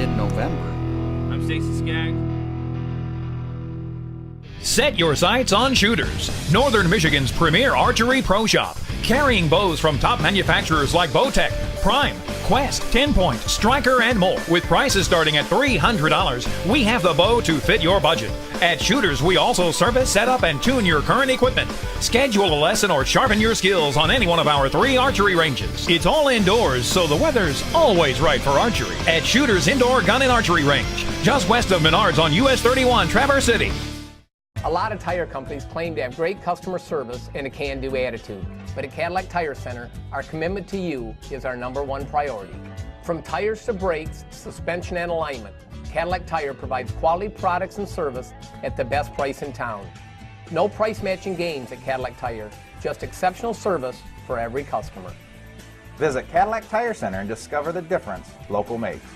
mid-November. I'm Stacy Skaggs. Set your sights on Shooters, Northern Michigan's premier archery pro shop, carrying bows from top manufacturers like Bowtech, Prime, Quest, 10 Point, Striker, and more. With prices starting at $300, we have the bow to fit your budget. At Shooters, we also service, set up, and tune your current equipment. Schedule a lesson or sharpen your skills on any one of our 3 archery ranges. It's all indoors, so the weather's always right for archery. At Shooters Indoor Gun and Archery Range, just west of Menards on US 31, Traverse City. A lot of tire companies claim to have great customer service and a can-do attitude. But at Cadillac Tire Center, our commitment to you is our #1 priority. From tires to brakes, suspension and alignment, Cadillac Tire provides quality products and service at the best price in town. No price matching games at Cadillac Tire, just exceptional service for every customer. Visit Cadillac Tire Center and discover the difference local makes.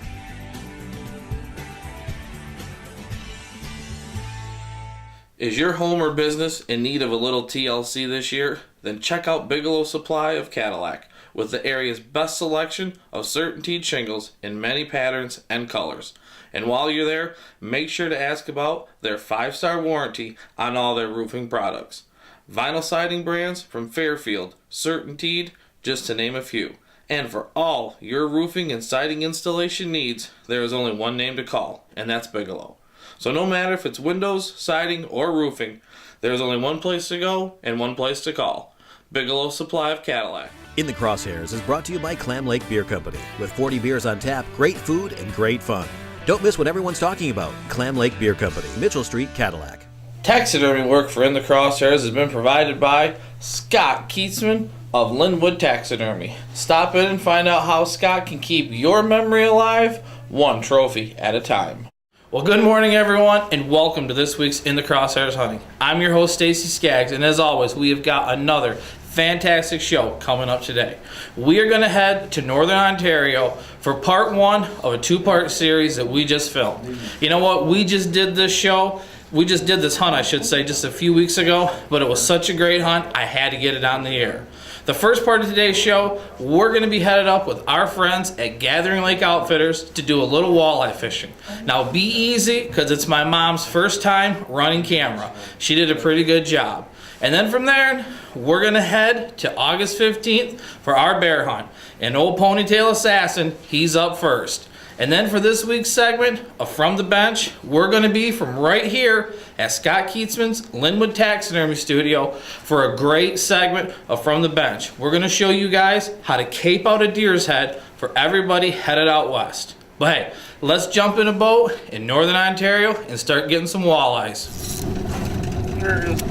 Is your home or business in need of a little TLC this year? Then check out Bigelow Supply of Cadillac with the area's best selection of CertainTeed shingles in many patterns and colors. And while you're there, make sure to ask about their 5-star warranty on all their roofing products. Vinyl siding brands from Fairfield, CertainTeed, just to name a few. And for all your roofing and siding installation needs, there is only one name to call, and that's Bigelow. So no matter if it's windows, siding, or roofing, there's only one place to go and one place to call. Bigelow Supply of Cadillac. In the Crosshairs is brought to you by Clam Lake Beer Company. With 40 beers on tap, great food, and great fun. Don't miss what everyone's talking about. Clam Lake Beer Company, Mitchell Street, Cadillac. Taxidermy work for In the Crosshairs has been provided by Scott Kietzman of Linwood Taxidermy. Stop in and find out how Scott can keep your memory alive, one trophy at a time. Well, good morning, everyone, and welcome to this week's In the Crosshairs Hunting. I'm your host, Stacy Skaggs, and as always, we have got another fantastic show coming up today. We are going to head to Northern Ontario for part 1 of a 2-part series that we just filmed. You know what? We just did this hunt, I should say, just a few weeks ago, but it was such a great hunt, I had to get it on the air. The first part of today's show, we're going to be headed up with our friends at Gathering Lake Outfitters to do a little walleye fishing. Now be easy, because it's my mom's first time running camera. She did a pretty good job. And then from there, we're going to head to August 15th for our bear hunt. And old Ponytail Assassin, he's up first. And then for this week's segment of From the Bench, we're going to be from right here at Scott Kietzman's Linwood Taxidermy Studio for a great segment of From the Bench. We're going to show you guys how to cape out a deer's head for everybody headed out west. But hey, let's jump in a boat in Northern Ontario and start getting some walleyes.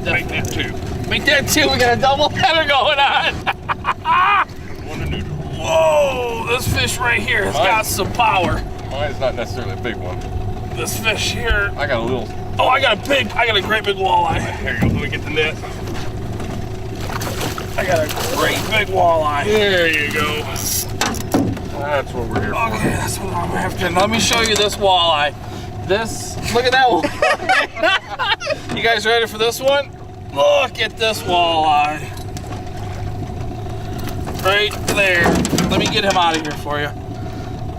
Make that 2. Make that 2. We got a double header going on. Whoa, this fish right here has got some power. Mine's not necessarily a big one. This fish here. I got a little. Oh, I got a great big walleye. Here you go, let me get the net. I got a great big walleye. There you go. That's what we're here for. Okay, that's what I'm after. Let me show you this walleye. Look at that one. You guys ready for this one? Look at this walleye. Right there. Let me get him out of here for you.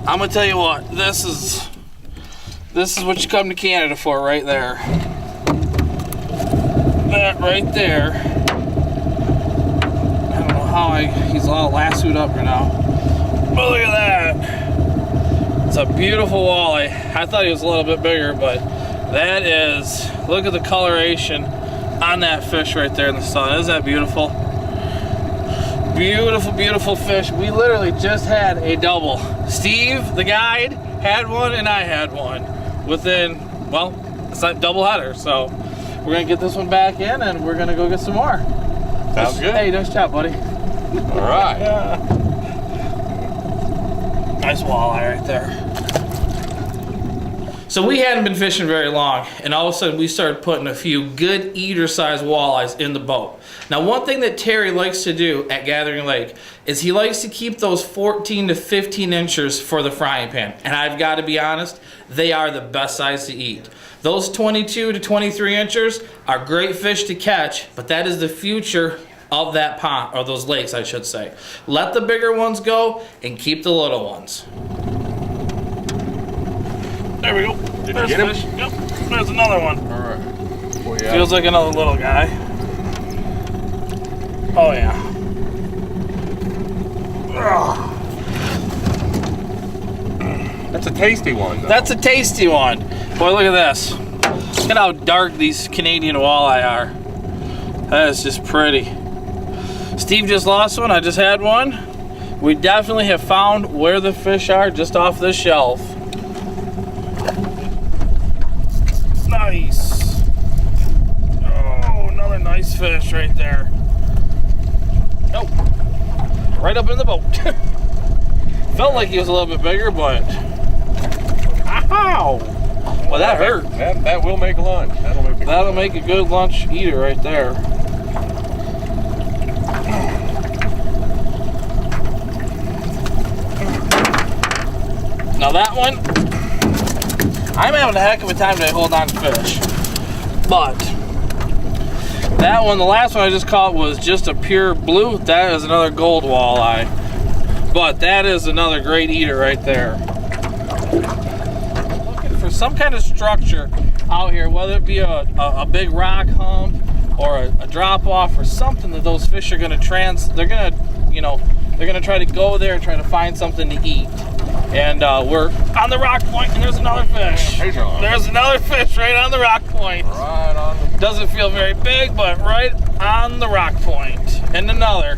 I'm gonna tell you what, this is what you come to Canada for right there. That right there. I don't know how he's all lassoed up right now. But look at that. It's a beautiful walleye. I thought he was a little bit bigger, but that is, look at the coloration on that fish right there in the sun. Isn't that beautiful? Beautiful, beautiful fish. We literally just had a double. Steve, the guide, had one and I had one within, well, it's a double header. So we're going to get this one back in and we're going to go get some more. Sounds good. Hey, nice job, buddy. All right. Yeah. Nice walleye right there. So we hadn't been fishing very long, and all of a sudden we started putting a few good eater-sized walleyes in the boat. Now, one thing that Terry likes to do at Gathering Lake is he likes to keep those 14 to 15 inches for the frying pan. And I've got to be honest, they are the best size to eat. Those 22 to 23 inches are great fish to catch, but that is the future of that pond, or those lakes, I should say. Let the bigger ones go and keep the little ones. There we go. Did you get him? Fish. Yep. There's another one. All right. Well, yeah. Feels like another little guy. Oh yeah. Ugh. That's a tasty one, though. That's a tasty one. Boy, look at this. Look at how dark these Canadian walleye are. That is just pretty. Steve just lost one. I just had one. We definitely have found where the fish are just off this shelf. Nice. Oh, another nice fish right there. Nope. Right up in the boat. Felt like he was a little bit bigger, but... Ow! Well, that hurt. That will make lunch. That'll make a good lunch eater right there. Now that one, I'm having a heck of a time to hold on to fish. But that one, the last one I just caught was just a pure blue. That is another gold walleye. But that is another great eater right there. Looking for some kind of structure out here, whether it be a big rock hump or a drop off or something that those fish are gonna they're gonna try to go there and try to find something to eat. And we're on the rock point, and there's another fish. There's another fish right on the rock point. Right on the... Doesn't feel very big, but right on the rock point. And another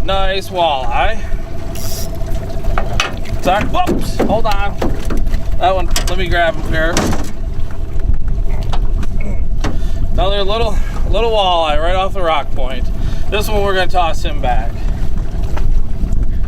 nice walleye. Sorry, whoops, hold on. That one, let me grab him here. Another little walleye right off the rock point. This one we're gonna toss him back.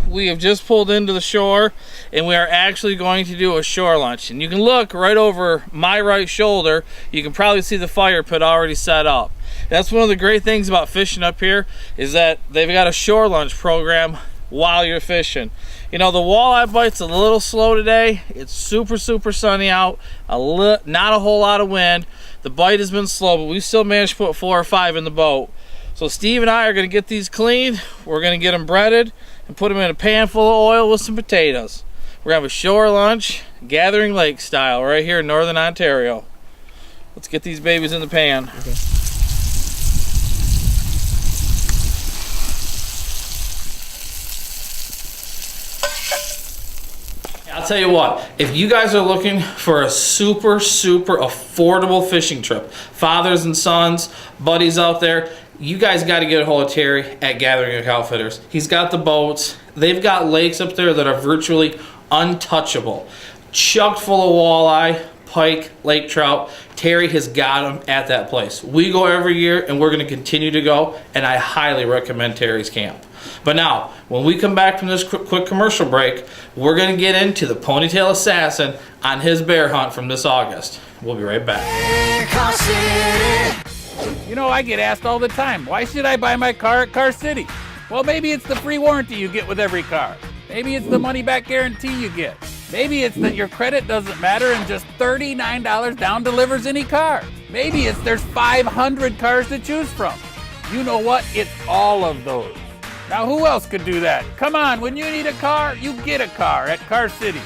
We have just pulled into the shore, and we are actually going to do a shore lunch. And you can look right over my right shoulder. You can probably see the fire pit already set up. That's one of the great things about fishing up here, is that they've got a shore lunch program while you're fishing. You know, the walleye bite's a little slow today. It's super sunny out, not a whole lot of wind. The bite has been slow, but we still managed to put 4 or 5 in the boat. So Steve and I are going to get these cleaned. We're going to get them breaded and put them in a pan full of oil with some potatoes. We're going to have a shore lunch, Gathering Lake style, right here in Northern Ontario. Let's get these babies in the pan. Okay. I'll tell you what, if you guys are looking for a super affordable fishing trip, fathers and sons, buddies out there, you guys got to get a hold of Terry at Gathering Lake Outfitters. He's got the boats. They've got lakes up there that are virtually untouchable. Chucked full of walleye, pike, lake trout. Terry has got them at that place. We go every year, and we're going to continue to go, and I highly recommend Terry's camp. But now, when we come back from this quick commercial break, we're going to get into the Ponytail Assassin on his bear hunt from this August. We'll be right back. You know, I get asked all the time, why should I buy my car at Car City? Well, maybe it's the free warranty you get with every car. Maybe it's the money back guarantee you get. Maybe it's that your credit doesn't matter and just $39 down delivers any car. Maybe it's there's 500 cars to choose from. You know what? It's all of those. Now, who else could do that? Come on, when you need a car, you get a car at Car City.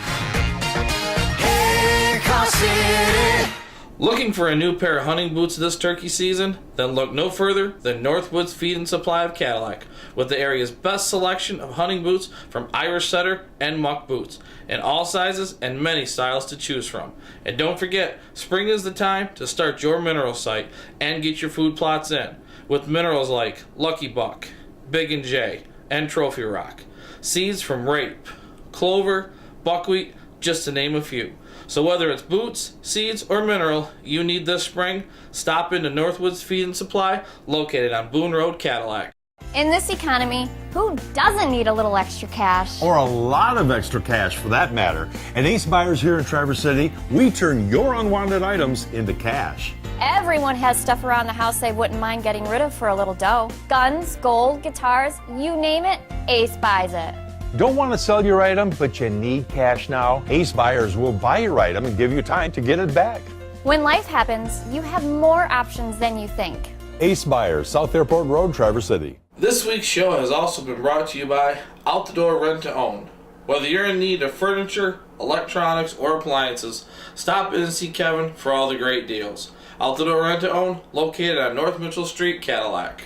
Hey, Car City. Looking for a new pair of hunting boots this turkey season? Then look no further than Northwoods Feed and Supply of Cadillac, with the area's best selection of hunting boots from Irish Setter and Muck boots, in all sizes and many styles to choose from. And don't forget, spring is the time to start your mineral site and get your food plots in, with minerals like Lucky Buck, Big and J, and Trophy Rock. Seeds from rape, clover, buckwheat, just to name a few. So whether it's boots, seeds, or mineral you need this spring, stop into Northwoods Feed and Supply, located on Boone Road, Cadillac. In this economy, who doesn't need a little extra cash? Or a lot of extra cash, for that matter. At Ace Buyers here in Traverse City, we turn your unwanted items into cash. Everyone has stuff around the house they wouldn't mind getting rid of for a little dough. Guns, gold, guitars, you name it, Ace buys it. Don't want to sell your item, but you need cash now? Ace Buyers will buy your item and give you time to get it back. When life happens, you have more options than you think. Ace Buyers, South Airport Road, Traverse City. This week's show has also been brought to you by Out the Door Rent to Own. Whether you're in need of furniture, electronics, or appliances, stop in and see Kevin for all the great deals. Outdoor Rent to Own, located on North Mitchell Street, Cadillac.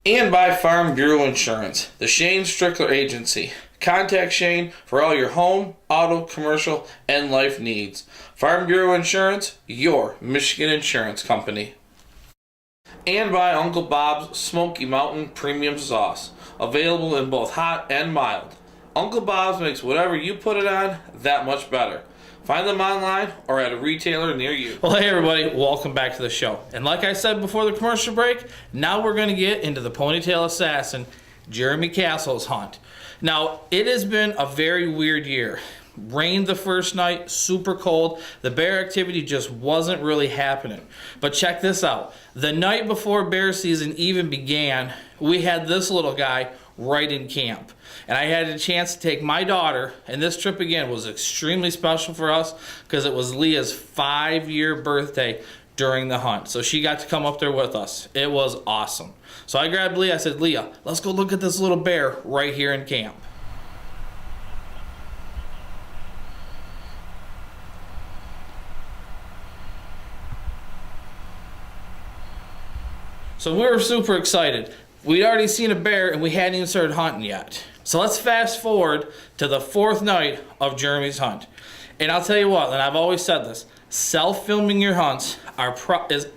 And by Farm Bureau Insurance, the Shane Strickler Agency. Contact Shane for all your home, auto, commercial, and life needs. Farm Bureau Insurance, your Michigan insurance company. And by Uncle Bob's Smoky Mountain Premium Sauce, available in both hot and mild. Uncle Bob's makes whatever you put it on that much better. Find them online or at a retailer near you. Well, hey everybody, welcome back to the show. And like I said before the commercial break, now we're going to get into the ponytail assassin, Jeremy Castle's hunt. Now, it has been a very weird year. Rained the first night, super cold. The bear activity just wasn't really happening. But check this out. The night before bear season even began, we had this little guy right in camp. And I had a chance to take my daughter, and this trip again was extremely special for us because it was Leah's 5-year birthday during the hunt. So she got to come up there with us. It was awesome. So I grabbed Leah, I said, Leah, let's go look at this little bear right here in camp. So we were super excited. We'd already seen a bear and we hadn't even started hunting yet. So let's fast forward to the 4th night of Jeremy's hunt. And I'll tell you what, and I've always said this, self-filming your hunts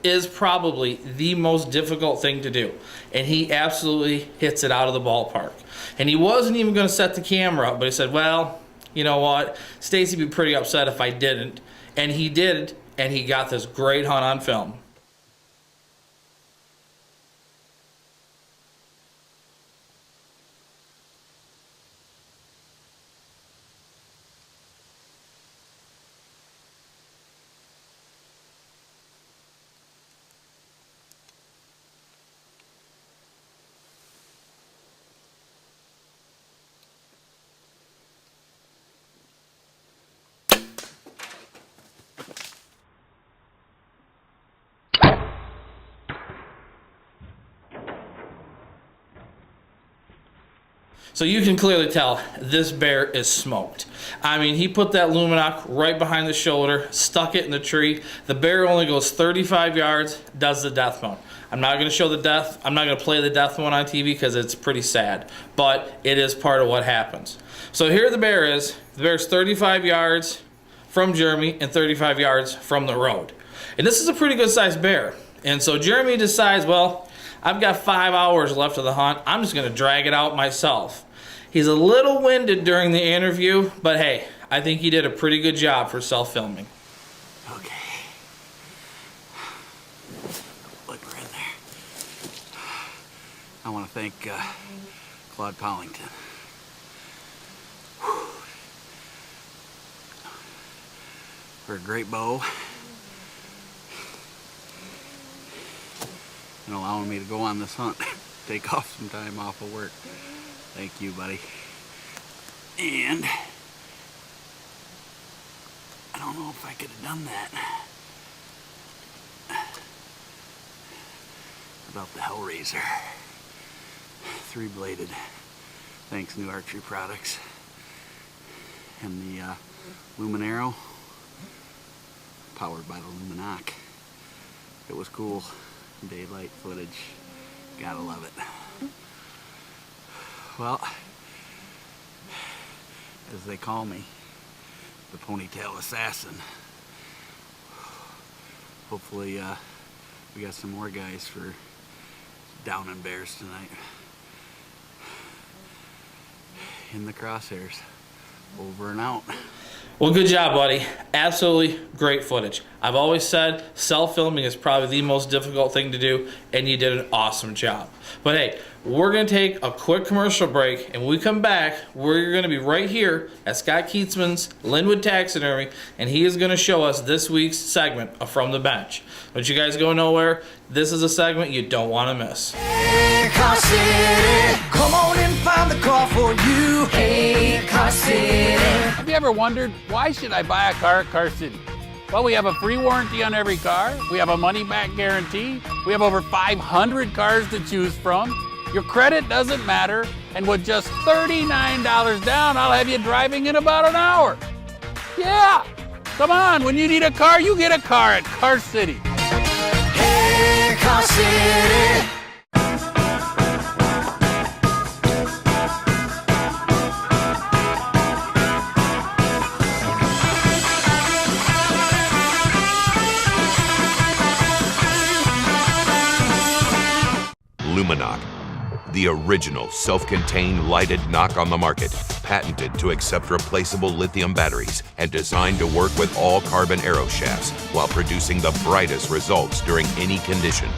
is probably the most difficult thing to do. And he absolutely hits it out of the ballpark. And he wasn't even gonna set the camera up, but he said, well, you know what, Stacy would be pretty upset if I didn't. And he did, and he got this great hunt on film. So you can clearly tell this bear is smoked. I mean, he put that Luminoc right behind the shoulder, stuck it in the tree. The bear only goes 35 yards, does the death mount. I'm not going to show the death. I'm not going to play the death mount on TV because it's pretty sad, but it is part of what happens. So here the bear is. The bear's 35 yards from Jeremy and 35 yards from the road. And this is a pretty good sized bear. And so Jeremy decides, well, I've got 5 hours left of the hunt. I'm just going to drag it out myself. He's a little winded during the interview, but hey, I think he did a pretty good job for self-filming. Okay. Look, we're in there. I want to thank Claude Pollington. For a great bow. And allowing me to go on this hunt. Take off some time off of work. Thank you, buddy. And I don't know if I could have done that without the Hellraiser. 3-bladed. Thanks, New Archery Products. And the Luminaro, powered by the Luminoc. It was cool. Daylight footage. Gotta love it. Well, as they call me, the ponytail assassin. Hopefully we got some more guys for downing bears tonight. In the crosshairs. Over and out. Well, good job, buddy. Absolutely great footage. I've always said self-filming is probably the most difficult thing to do, and you did an awesome job. But hey, we're going to take a quick commercial break, and when we come back, we're going to be right here at Scott Kietzman's Linwood Taxidermy, and he is going to show us this week's segment of From the Bench. Don't you guys go nowhere. This is a segment you don't want to miss. Hey, Car City, come on and find the car for you. Hey, Car City. Have you ever wondered, why should I buy a car at Car City? Well, we have a free warranty on every car. We have a money-back guarantee. We have over 500 cars to choose from. Your credit doesn't matter, and with just $39 down, I'll have you driving in about an hour. Yeah, come on, when you need a car, you get a car at Car City. Hey, Car City. Luminoc, the original self-contained lighted knock on the market, patented to accept replaceable lithium batteries and designed to work with all carbon arrow shafts while producing the brightest results during any condition.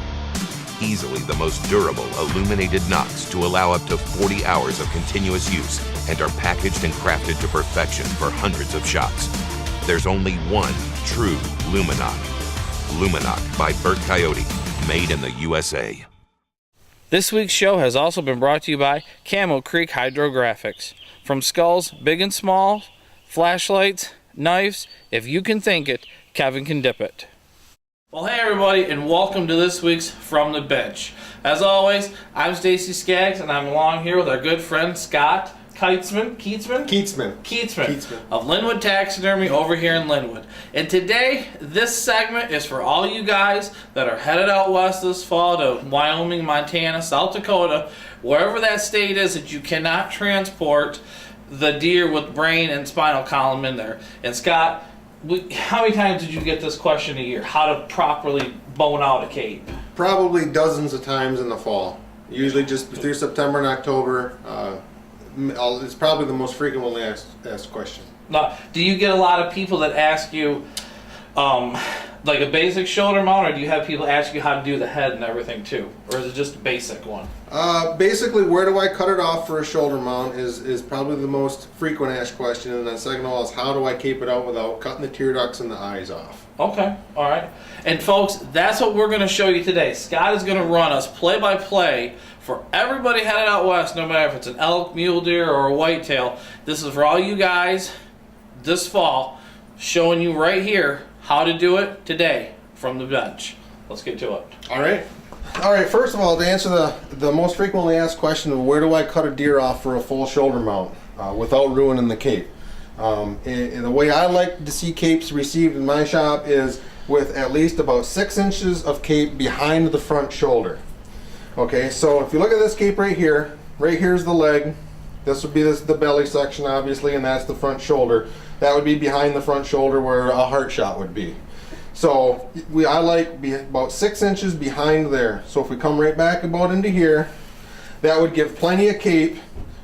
Easily the most durable illuminated knocks to allow up to 40 hours of continuous use and are packaged and crafted to perfection for hundreds of shots. There's only one true Luminoc. Luminoc by Burt Coyote, made in the USA. This week's show has also been brought to you by Camo Creek Hydrographics. From skulls, big and small, flashlights, knives, if you can think it, Kevin can dip it. Well, hey everybody, and welcome to this week's From the Bench. As always, I'm Stacy Skaggs, and I'm along here with our good friend Scott Kietzman of Linwood Taxidermy over here in Linwood. And today, this segment is for all you guys that are headed out west this fall to Wyoming, Montana, South Dakota, wherever that state is that you cannot transport the deer with brain and spinal column in there. And Scott, how many times did you get this question a year? How to properly bone out a cape? Probably dozens of times in the fall. Usually just through September and October. It's probably the most frequently asked question. Now, do you get a lot of people that ask you like a basic shoulder mount, or do you have people ask you how to do the head and everything too? Or is it just a basic one? Basically, where do I cut it off for a shoulder mount is probably the most frequent asked question, and then second of all is how do I cape it out without cutting the tear ducts and the eyes off? Okay, all right. And folks, that's what we're going to show you today. Scott is going to run us play by play for everybody headed out west, no matter if it's an elk, mule deer, or a whitetail. This is for all you guys this fall, showing you right here how to do it today from the bench. Let's get to it. All right. First of all, to answer the most frequently asked question of where do I cut a deer off for a full shoulder mount without ruining the cape. The way I like to see capes received in my shop is with at least about 6 inches of cape behind the front shoulder. Okay, so if you look at this cape right here's the leg. This would be the belly section, obviously, and that's the front shoulder. That would be behind the front shoulder where a heart shot would be. So I like about 6 inches behind there. So if we come right back about into here, that would give plenty of cape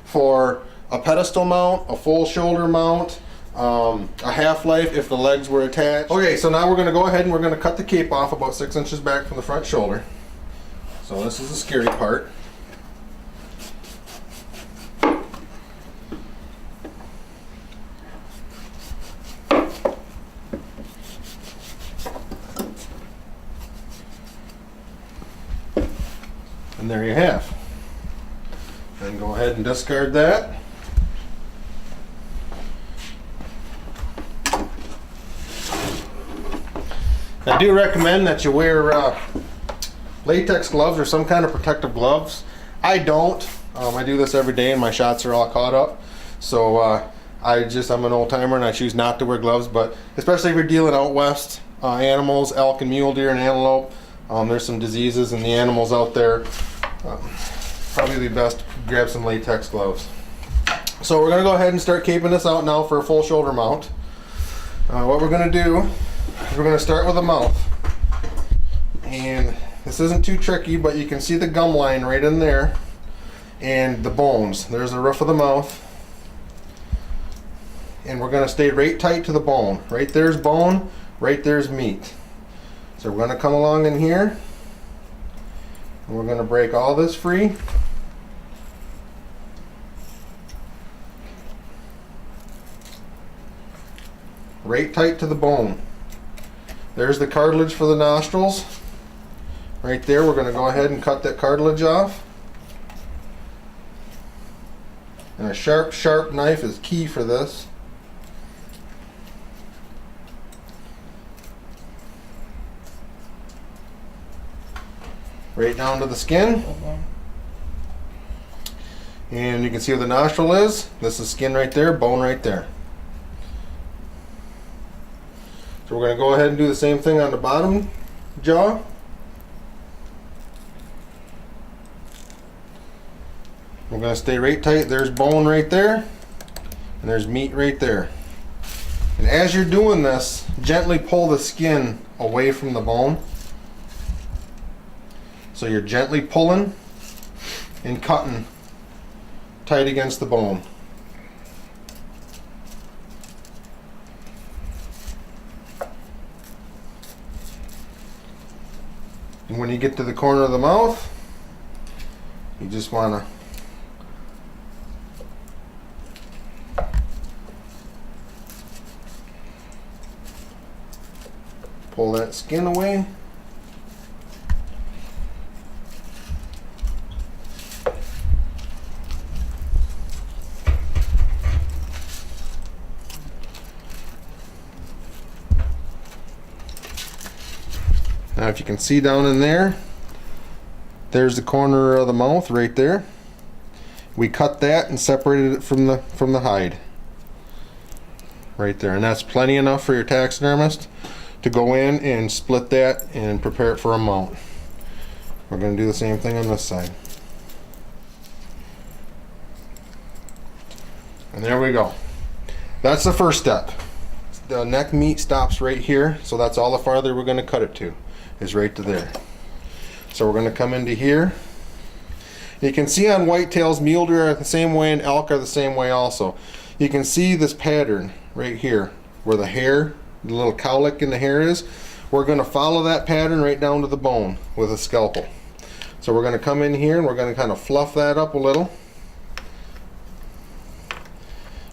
for a pedestal mount, a full shoulder mount, a half-life if the legs were attached. Okay, so now we're going to go ahead and we're going to cut the cape off about 6 inches back from the front shoulder. So this is the scary part. And there you have. Then go ahead and discard that. I do recommend that you wear latex gloves or some kind of protective gloves. I don't. I do this every day and my shots are all caught up. So I'm an old timer and I choose not to wear gloves, but especially if you're dealing out west, animals, elk and mule deer and antelope, there's some diseases in the animals out there. Probably the best to grab some latex gloves. So we're going to go ahead and start caping this out now for a full shoulder mount. What we're going to do is we're going to start with the mouth. And this isn't too tricky, but you can see the gum line right in there and the bones. There's the roof of the mouth. And we're going to stay right tight to the bone. Right there's bone, right there's meat. So we're going to come along in here and we're going to break all this free. Right tight to the bone. There's the cartilage for the nostrils. Right there, we're going to go ahead and cut that cartilage off. And a sharp, sharp knife is key for this. Right down to the skin. And you can see where the nostril is. This is skin right there, bone right there. So we're going to go ahead and do the same thing on the bottom jaw. We're going to stay right tight. There's bone right there, and there's meat right there. And as you're doing this, gently pull the skin away from the bone. So you're gently pulling and cutting tight against the bone. And when you get to the corner of the mouth, you just want to pull that skin away. Now if you can see down in there, there's the corner of the mouth right there. We cut that and separated it from the hide. Right there, and that's plenty enough for your taxidermist to go in and split that and prepare it for a mount. We're going to do the same thing on this side. And there we go. That's the first step. The neck meat stops right here, so that's all the farther we're going to cut it to, is right to there. So we're going to come into here. You can see on whitetails, mule deer are the same way, and elk are the same way also. You can see this pattern right here where the hair, the little cowlick in the hair is. We're going to follow that pattern right down to the bone with a scalpel. So we're going to come in here and we're going to kind of fluff that up a little.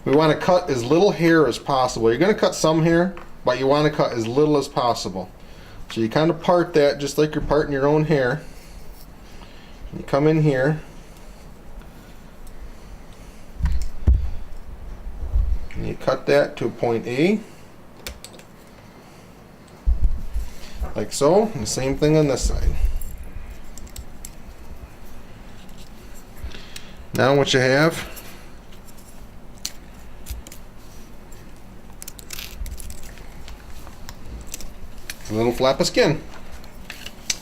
We want to cut as little hair as possible. You're going to cut some hair, but you want to cut as little as possible. So you kind of part that just like you're parting your own hair. You come in here. And you cut that to point A. Like so. And the same thing on this side. Now what you have a little flap of skin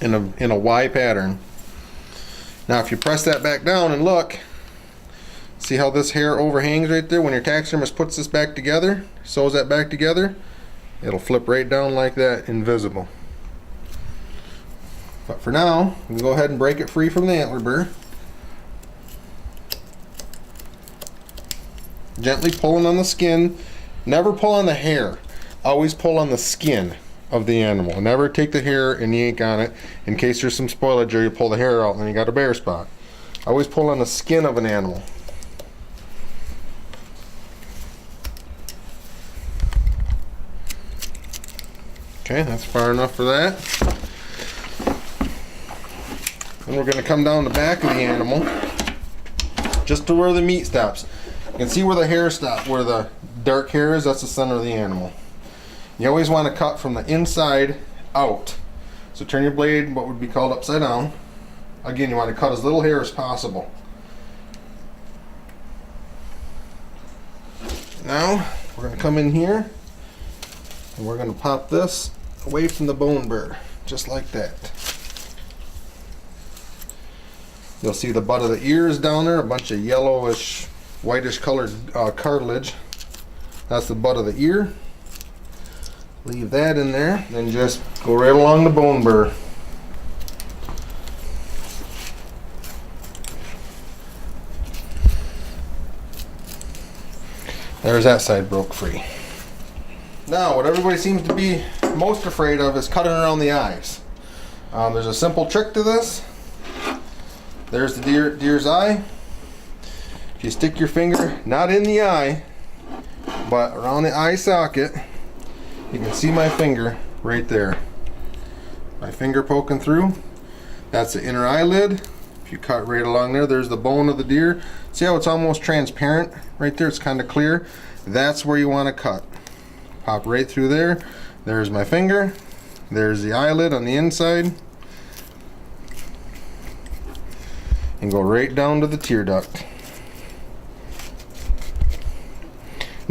in a Y pattern. Now if you press that back down and look, see how this hair overhangs right there? When your taxidermist puts this back together, sews that back together, it'll flip right down like that, invisible. But for now, we can go ahead and break it free from the antler burr. Gently pulling on the skin. Never pull on the hair. Always pull on the skin of the animal. Never take the hair and yank on it in case there's some spoilage or you pull the hair out and then you got a bare spot. Always pull on the skin of an animal. Okay, that's far enough for that. Then we're going to come down the back of the animal just to where the meat stops. You can see where the hair stops, where the dark hair is, that's the center of the animal. You always want to cut from the inside out. So turn your blade, what would be called upside down. Again, you want to cut as little hair as possible. Now, we're going to come in here and we're going to pop this away from the bone burr, just like that. You'll see the butt of the ears down there, a bunch of yellowish, whitish colored cartilage. That's the butt of the ear. Leave that in there, then just go right along the bone burr. There's that side broke free. Now, what everybody seems to be most afraid of is cutting around the eyes. There's a simple trick to this. There's the deer's eye. If you stick your finger not in the eye, but around the eye socket, you can see my finger right there. My finger poking through. That's the inner eyelid. If you cut right along there, there's the bone of the deer. See how it's almost transparent right there? It's kind of clear. That's where you want to cut. Pop right through there. There's my finger. There's the eyelid on the inside. And go right down to the tear duct.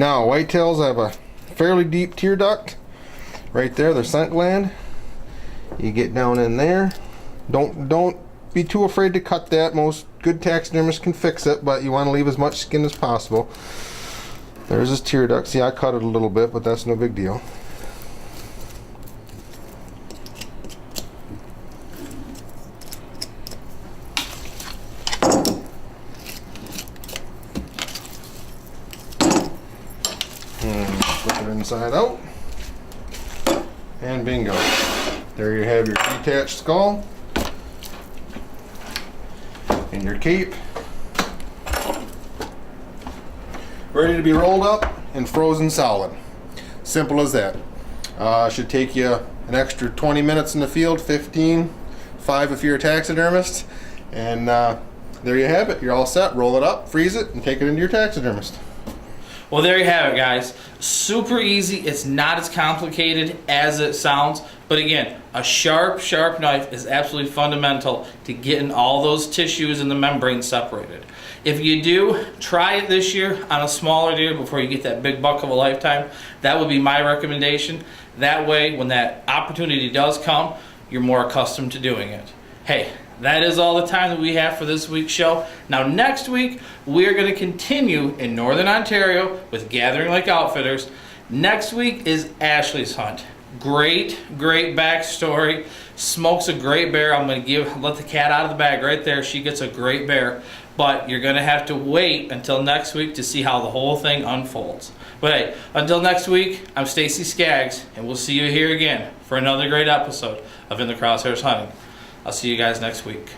Now, whitetails have a fairly deep tear duct right there, their scent gland. You get down in there. Don't be too afraid to cut that. Most good taxidermists can fix it, but you want to leave as much skin as possible. There's his tear duct. See, I cut it a little bit, but that's no big deal. Flip it inside out. And bingo. There you have your detached skull and your cape. Ready to be rolled up and frozen solid. Simple as that. Should take you an extra 20 minutes in the field, 15, 5 if you're a taxidermist. And there you have it. You're all set. Roll it up, freeze it, and take it into your taxidermist. Well, there you have it, guys. Super easy. It's not as complicated as it sounds. But again, a sharp knife is absolutely fundamental to getting all those tissues and the membrane separated. If you do, try it this year on a smaller deer before you get that big buck of a lifetime. That would be my recommendation. That way, when that opportunity does come, you're more accustomed to doing it. Hey, that is all the time that we have for this week's show. Now, next week, we're going to continue in Northern Ontario with Gathering Lake Outfitters. Next week is Ashley's hunt. Great backstory. Smokes a great bear. I'm going to let the cat out of the bag right there. She gets a great bear. But you're going to have to wait until next week to see how the whole thing unfolds. But hey, until next week, I'm Stacy Skaggs, and we'll see you here again for another great episode of In the Crosshairs Hunting. I'll see you guys next week.